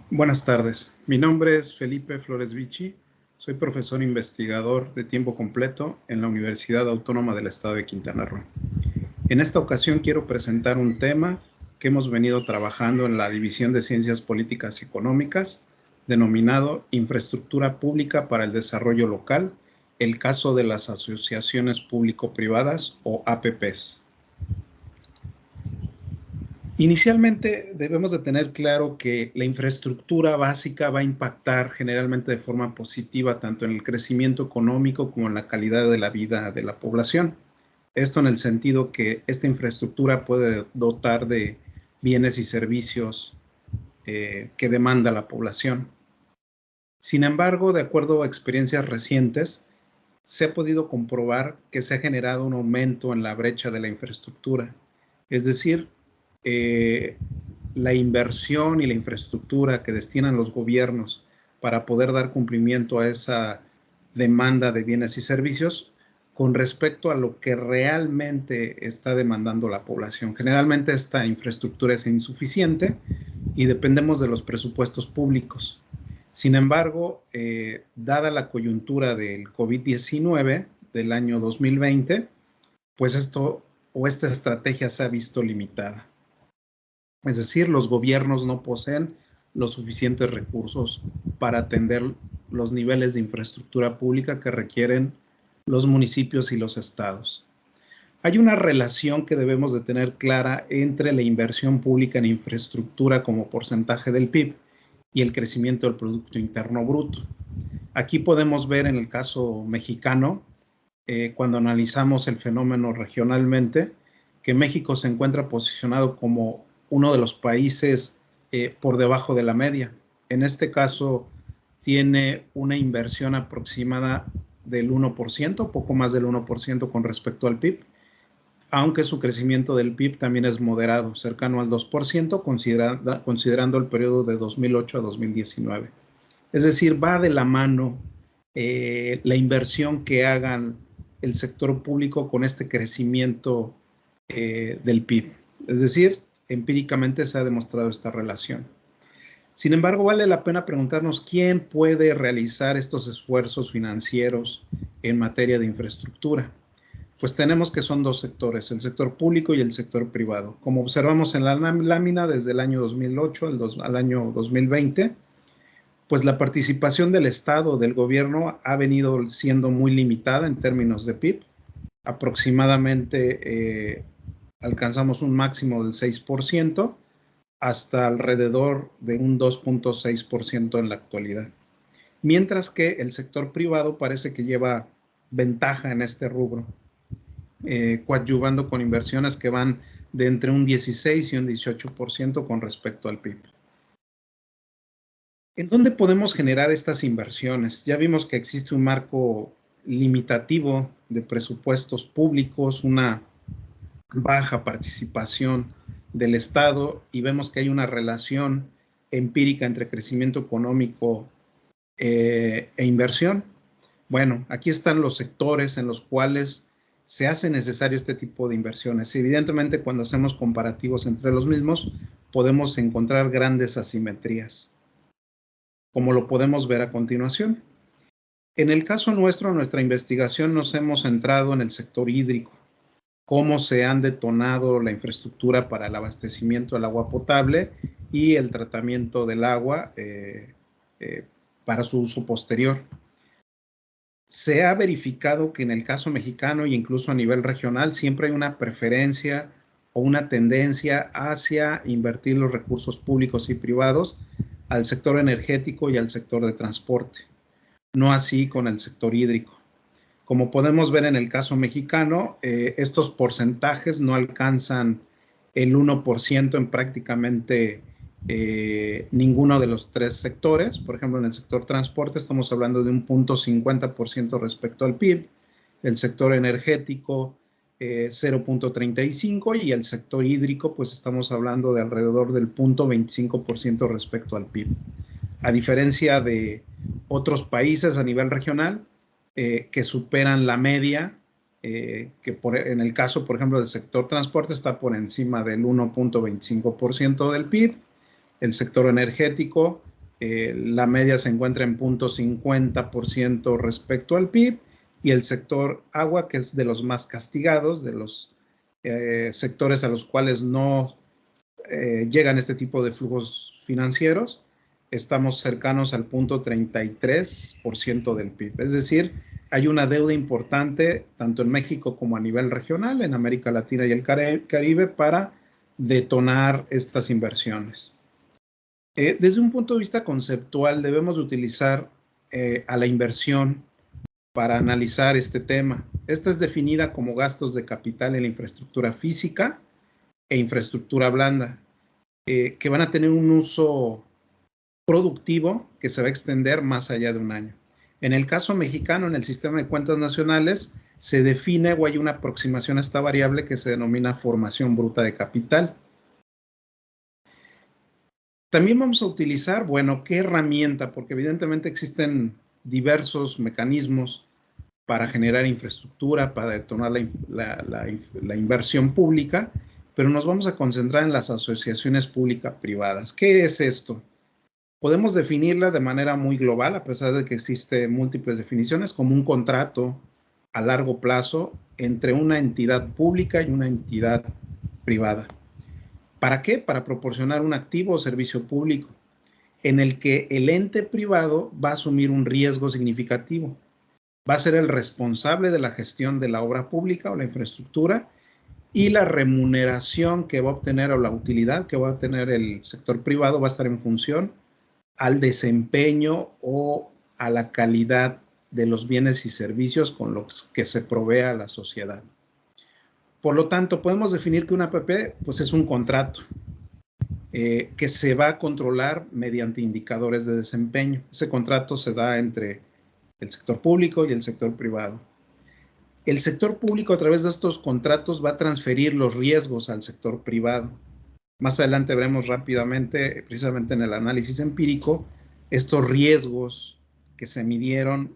Buenas tardes, mi nombre es Felipe Flores Vichy, soy profesor investigador de tiempo completo en la Universidad Autónoma del Estado de Quintana Roo. En esta ocasión quiero presentar un tema que hemos venido trabajando en la División de Ciencias Políticas y Económicas, denominado Infraestructura Pública para el Desarrollo Local, el caso de las asociaciones público-privadas o APPs. Inicialmente debemos de tener claro que la infraestructura básica va a impactar generalmente de forma positiva tanto en el crecimiento económico como en la calidad de la vida de la población. Esto en el sentido que esta infraestructura puede dotar de bienes y servicios que demanda la población. Sin embargo, de acuerdo a experiencias recientes, se ha podido comprobar que se ha generado un aumento en la brecha de la infraestructura. Es decir, eh, la inversión y la infraestructura que destinan los gobiernos para poder dar cumplimiento a esa demanda de bienes y servicios con respecto a lo que realmente está demandando la población. Generalmente esta infraestructura es insuficiente y dependemos de los presupuestos públicos. Sin embargo, dada la coyuntura del COVID-19 del año 2020, pues esto o esta estrategia se ha visto limitada. Es decir, los gobiernos no poseen los suficientes recursos para atender los niveles de infraestructura pública que requieren los municipios y los estados. Hay una relación que debemos de tener clara entre la inversión pública en infraestructura como porcentaje del PIB y el crecimiento del Producto Interno Bruto. Aquí podemos ver en el caso mexicano, cuando analizamos el fenómeno regionalmente, que México se encuentra posicionado como uno de los países por debajo de la media. En este caso, tiene una inversión aproximada del 1%, poco más del 1% con respecto al PIB, aunque su crecimiento del PIB también es moderado, cercano al 2%, considerando el periodo de 2008 a 2019. Es decir, va de la mano la inversión que hagan el sector público con este crecimiento del PIB. Es decir, empíricamente se ha demostrado esta relación. Sin embargo, vale la pena preguntarnos quién puede realizar estos esfuerzos financieros en materia de infraestructura. Pues tenemos que son dos sectores, el sector público y el sector privado. Como observamos en la lámina, desde el año 2008 al año 2020, pues la participación del Estado, del gobierno, ha venido siendo muy limitada en términos de PIB. Aproximadamente alcanzamos un máximo del 6% hasta alrededor de un 2.6% en la actualidad. Mientras que el sector privado parece que lleva ventaja en este rubro, coadyuvando con inversiones que van de entre un 16 y un 18% con respecto al PIB. ¿En dónde podemos generar estas inversiones? Ya vimos que existe un marco limitativo de presupuestos públicos, una baja participación del Estado y vemos que hay una relación empírica entre crecimiento económico e inversión. Bueno, aquí están los sectores en los cuales se hace necesario este tipo de inversiones. Evidentemente, cuando hacemos comparativos entre los mismos, podemos encontrar grandes asimetrías, como lo podemos ver a continuación. En el caso nuestro, nuestra investigación nos hemos centrado en el sector hídrico, cómo se han detonado la infraestructura para el abastecimiento del agua potable y el tratamiento del agua para su uso posterior. Se ha verificado que en el caso mexicano e incluso a nivel regional siempre hay una preferencia o una tendencia hacia invertir los recursos públicos y privados al sector energético y al sector de transporte, no así con el sector hídrico. Como podemos ver en el caso mexicano, estos porcentajes no alcanzan el 1% en prácticamente ninguno de los tres sectores. Por ejemplo, en el sector transporte estamos hablando de un 0.50% respecto al PIB, el sector energético 0.35 y el sector hídrico pues estamos hablando de alrededor del 0.25% respecto al PIB. A diferencia de otros países a nivel regional, que superan la media, en el caso, por ejemplo, del sector transporte está por encima del 1.25% del PIB, el sector energético la media se encuentra en 0.50% respecto al PIB, y el sector agua, que es de los más castigados, de los sectores a los cuales no llegan este tipo de flujos financieros, estamos cercanos al 0.33% del PIB. Es decir, hay una deuda importante tanto en México como a nivel regional, en América Latina y el Caribe, para detonar estas inversiones. Desde un punto de vista conceptual, debemos utilizar a la inversión para analizar este tema. Esta es definida como gastos de capital en la infraestructura física e infraestructura blanda, que van a tener un uso productivo que se va a extender más allá de un año. En el caso mexicano, en el sistema de cuentas nacionales, se define o hay una aproximación a esta variable que se denomina formación bruta de capital. También vamos a utilizar, bueno, ¿qué herramienta? Porque evidentemente existen diversos mecanismos para generar infraestructura, para detonar la inversión pública, pero nos vamos a concentrar en las asociaciones público-privadas. ¿Qué es esto? Podemos definirla de manera muy global, a pesar de que existen múltiples definiciones, como un contrato a largo plazo entre una entidad pública y una entidad privada. ¿Para qué? Para proporcionar un activo o servicio público en el que el ente privado va a asumir un riesgo significativo. Va a ser el responsable de la gestión de la obra pública o la infraestructura, y la remuneración que va a obtener o la utilidad que va a obtener el sector privado va a estar en función al desempeño o a la calidad de los bienes y servicios con los que se provee a la sociedad. Por lo tanto, podemos definir que una APP pues, es un contrato que se va a controlar mediante indicadores de desempeño. Ese contrato se da entre el sector público y el sector privado. El sector público, a través de estos contratos, va a transferir los riesgos al sector privado. Más adelante veremos rápidamente, precisamente en el análisis empírico, estos riesgos que se midieron,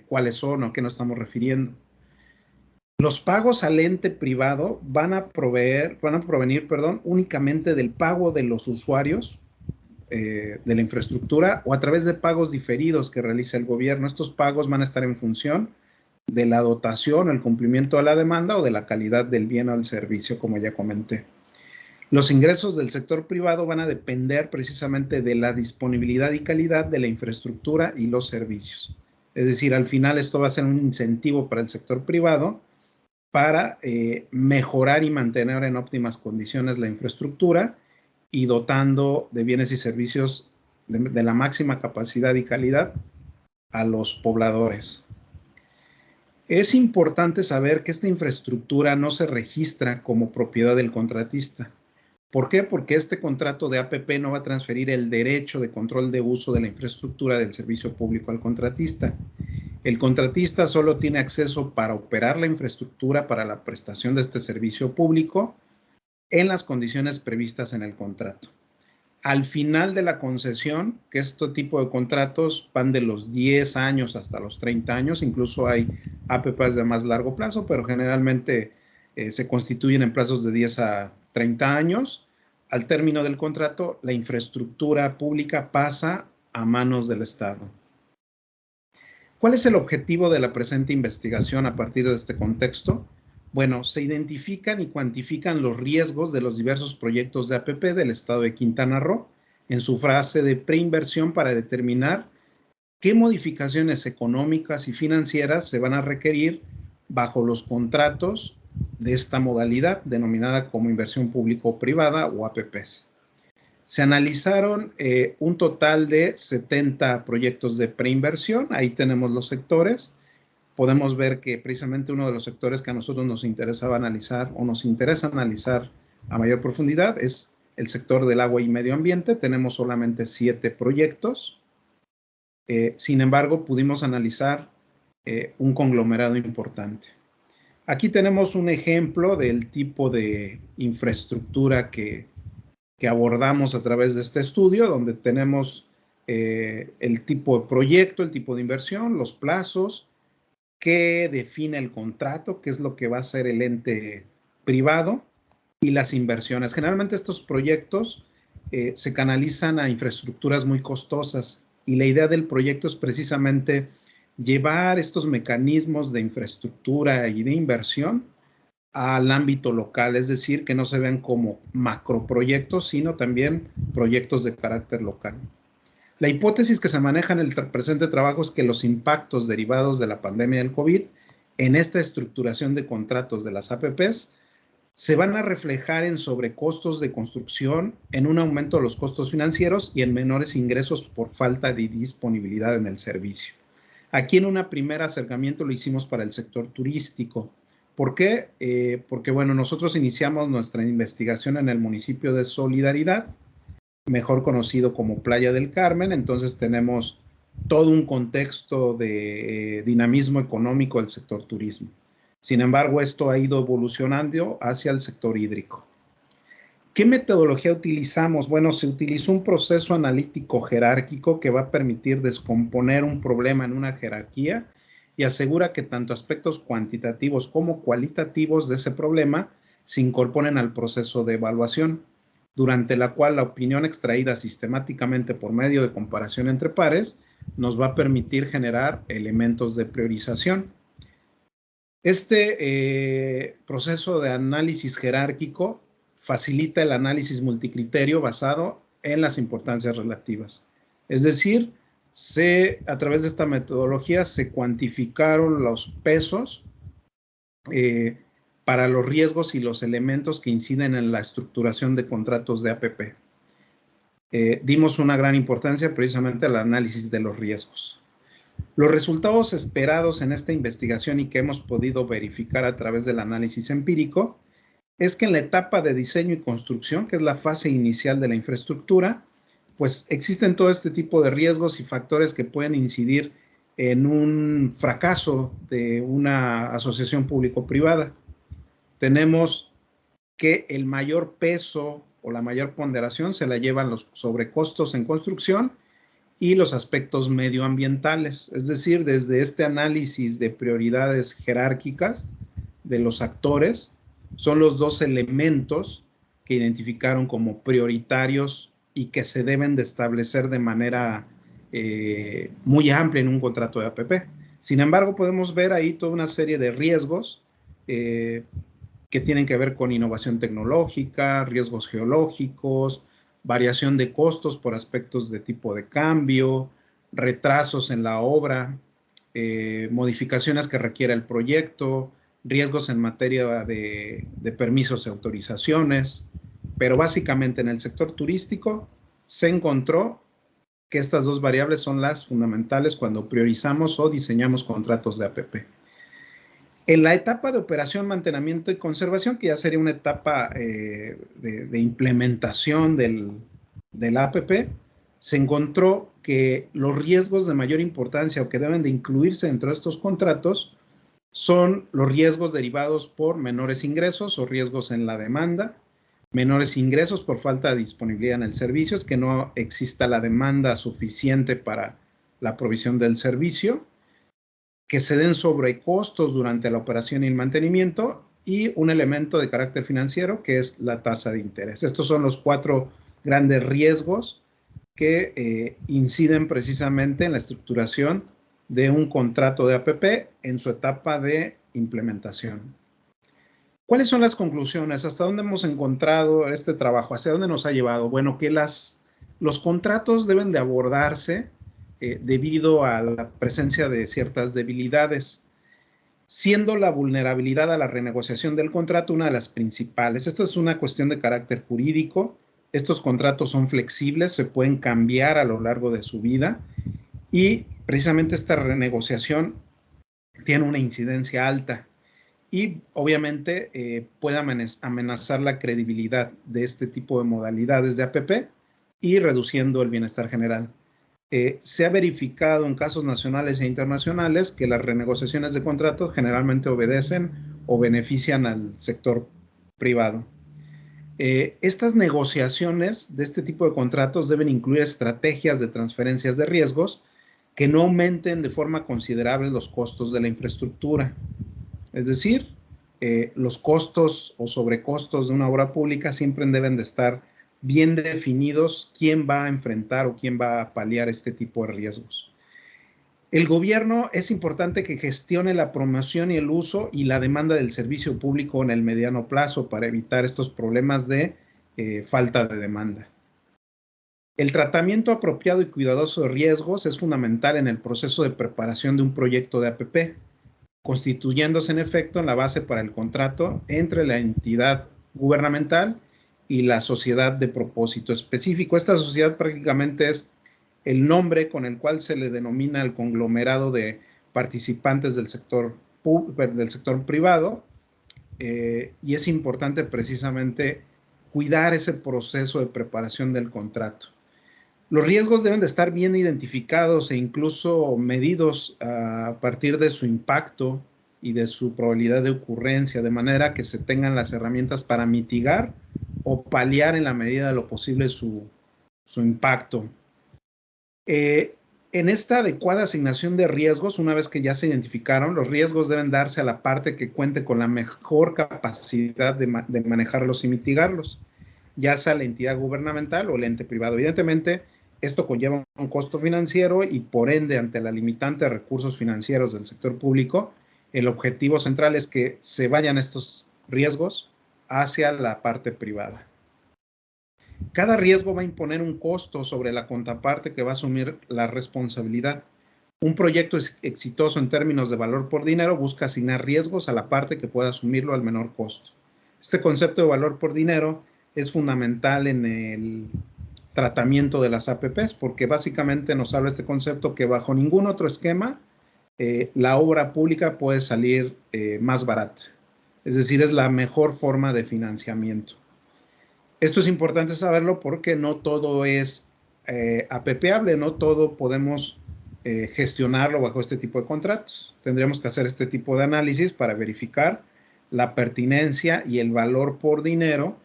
cuáles son o a qué nos estamos refiriendo. Los pagos al ente privado van a provenir, únicamente del pago de los usuarios de la infraestructura o a través de pagos diferidos que realiza el gobierno. Estos pagos van a estar en función de la dotación, el cumplimiento de la demanda o de la calidad del bien o el servicio, como ya comenté. Los ingresos del sector privado van a depender precisamente de la disponibilidad y calidad de la infraestructura y los servicios. Es decir, al final esto va a ser un incentivo para el sector privado para mejorar y mantener en óptimas condiciones la infraestructura y dotando de bienes y servicios de la máxima capacidad y calidad a los pobladores. Es importante saber que esta infraestructura no se registra como propiedad del contratista. ¿Por qué? Porque este contrato de APP no va a transferir el derecho de control de uso de la infraestructura del servicio público al contratista. El contratista solo tiene acceso para operar la infraestructura para la prestación de este servicio público en las condiciones previstas en el contrato. Al final de la concesión, que este tipo de contratos van de los 10 años hasta los 30 años, incluso hay APPs de más largo plazo, pero generalmente se constituyen en plazos de 10 a 30 años. Al término del contrato, la infraestructura pública pasa a manos del Estado. ¿Cuál es el objetivo de la presente investigación a partir de este contexto? Bueno, se identifican y cuantifican los riesgos de los diversos proyectos de APP del estado de Quintana Roo en su fase de preinversión para determinar qué modificaciones económicas y financieras se van a requerir bajo los contratos de esta modalidad denominada como inversión público-privada o APPs. Se analizaron un total de 70 proyectos de preinversión. Ahí tenemos los sectores. Podemos ver que precisamente uno de los sectores que a nosotros nos interesaba analizar o nos interesa analizar a mayor profundidad es el sector del agua y medio ambiente. Tenemos solamente 7 proyectos. Sin embargo, pudimos analizar un conglomerado importante. Aquí tenemos un ejemplo del tipo de infraestructura que abordamos a través de este estudio, donde tenemos el tipo de proyecto, el tipo de inversión, los plazos, qué define el contrato, qué es lo que va a hacer el ente privado y las inversiones. Generalmente estos proyectos se canalizan a infraestructuras muy costosas, y la idea del proyecto es precisamente llevar estos mecanismos de infraestructura y de inversión al ámbito local, es decir, que no se vean como macroproyectos, sino también proyectos de carácter local. La hipótesis que se maneja en el presente trabajo es que los impactos derivados de la pandemia del COVID en esta estructuración de contratos de las APPs se van a reflejar en sobrecostos de construcción, en un aumento de los costos financieros y en menores ingresos por falta de disponibilidad en el servicio. Aquí en un primer acercamiento lo hicimos para el sector turístico. ¿Por qué? Porque, bueno, nosotros iniciamos nuestra investigación en el municipio de Solidaridad, mejor conocido como Playa del Carmen. Entonces tenemos todo un contexto de dinamismo económico del sector turismo. Sin embargo, esto ha ido evolucionando hacia el sector hídrico. ¿Qué metodología utilizamos? Bueno, se utilizó un proceso analítico jerárquico que va a permitir descomponer un problema en una jerarquía y asegura que tanto aspectos cuantitativos como cualitativos de ese problema se incorporen al proceso de evaluación, durante la cual la opinión extraída sistemáticamente por medio de comparación entre pares nos va a permitir generar elementos de priorización. Este proceso de análisis jerárquico facilita el análisis multicriterio basado en las importancias relativas. Es decir, a través de esta metodología se cuantificaron los pesos para los riesgos y los elementos que inciden en la estructuración de contratos de APP. Dimos una gran importancia precisamente al análisis de los riesgos. Los resultados esperados en esta investigación y que hemos podido verificar a través del análisis empírico es que en la etapa de diseño y construcción, que es la fase inicial de la infraestructura, pues existen todo este tipo de riesgos y factores que pueden incidir en un fracaso de una asociación público-privada. Tenemos que el mayor peso o la mayor ponderación se la llevan los sobrecostos en construcción y los aspectos medioambientales, es decir, desde este análisis de prioridades jerárquicas de los actores, son los dos elementos que identificaron como prioritarios y que se deben de establecer de manera muy amplia en un contrato de APP. Sin embargo, podemos ver ahí toda una serie de riesgos que tienen que ver con innovación tecnológica, riesgos geológicos, variación de costos por aspectos de tipo de cambio, retrasos en la obra, modificaciones que requiera el proyecto, riesgos en materia de permisos y autorizaciones, pero básicamente en el sector turístico se encontró que estas dos variables son las fundamentales cuando priorizamos o diseñamos contratos de APP. En la etapa de operación, mantenimiento y conservación, que ya sería una etapa de implementación del APP, se encontró que los riesgos de mayor importancia o que deben de incluirse dentro de estos contratos son los riesgos derivados por menores ingresos o riesgos en la demanda, menores ingresos por falta de disponibilidad en el servicio, es que no exista la demanda suficiente para la provisión del servicio, que se den sobrecostos durante la operación y el mantenimiento, y un elemento de carácter financiero que es la tasa de interés. Estos son los 4 grandes riesgos que inciden precisamente en la estructuración de un contrato de APP en su etapa de implementación. ¿Cuáles son las conclusiones? ¿Hasta dónde hemos encontrado este trabajo? ¿Hacia dónde nos ha llevado? Bueno, que los contratos deben de abordarse debido a la presencia de ciertas debilidades, siendo la vulnerabilidad a la renegociación del contrato una de las principales. Esta es una cuestión de carácter jurídico. Estos contratos son flexibles, se pueden cambiar a lo largo de su vida y precisamente esta renegociación tiene una incidencia alta y obviamente puede amenazar la credibilidad de este tipo de modalidades de APP y reduciendo el bienestar general. Se ha verificado en casos nacionales e internacionales que las renegociaciones de contratos generalmente obedecen o benefician al sector privado. Estas negociaciones de este tipo de contratos deben incluir estrategias de transferencias de riesgos que no aumenten de forma considerable los costos de la infraestructura. Es decir, los costos o sobrecostos de una obra pública siempre deben de estar bien definidos quién va a enfrentar o quién va a paliar este tipo de riesgos. El gobierno es importante que gestione la promoción y el uso y la demanda del servicio público en el mediano plazo para evitar estos problemas de falta de demanda. El tratamiento apropiado y cuidadoso de riesgos es fundamental en el proceso de preparación de un proyecto de APP, constituyéndose en efecto en la base para el contrato entre la entidad gubernamental y la sociedad de propósito específico. Esta sociedad prácticamente es el nombre con el cual se le denomina el conglomerado de participantes del sector privado, y es importante precisamente cuidar ese proceso de preparación del contrato. Los riesgos deben de estar bien identificados e incluso medidos a partir de su impacto y de su probabilidad de ocurrencia, de manera que se tengan las herramientas para mitigar o paliar en la medida de lo posible su impacto. En esta adecuada asignación de riesgos, una vez que ya se identificaron, los riesgos deben darse a la parte que cuente con la mejor capacidad de manejarlos y mitigarlos, ya sea la entidad gubernamental o el ente privado. Evidentemente, esto conlleva un costo financiero y, por ende, ante la limitante de recursos financieros del sector público, el objetivo central es que se vayan estos riesgos hacia la parte privada. Cada riesgo va a imponer un costo sobre la contraparte que va a asumir la responsabilidad. Un proyecto exitoso en términos de valor por dinero busca asignar riesgos a la parte que pueda asumirlo al menor costo. Este concepto de valor por dinero es fundamental en el tratamiento de las APPs, porque básicamente nos habla este concepto que bajo ningún otro esquema la obra pública puede salir más barata. Es decir, es la mejor forma de financiamiento. Esto es importante saberlo porque no todo es APPable, no todo podemos gestionarlo bajo este tipo de contratos. Tendríamos que hacer este tipo de análisis para verificar la pertinencia y el valor por dinero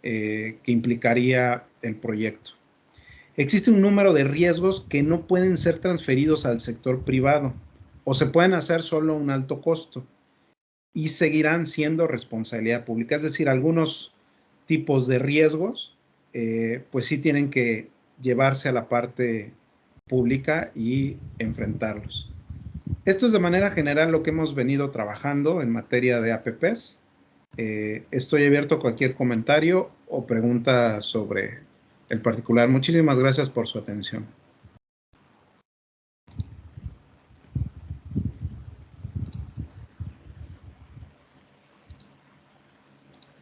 que implicaría el proyecto. Existe un número de riesgos que no pueden ser transferidos al sector privado o se pueden hacer solo a un alto costo y seguirán siendo responsabilidad pública. Es decir, algunos tipos de riesgos pues sí tienen que llevarse a la parte pública y enfrentarlos. Esto es de manera general lo que hemos venido trabajando en materia de APPs. Estoy abierto a cualquier comentario o pregunta sobre el particular. Muchísimas gracias por su atención.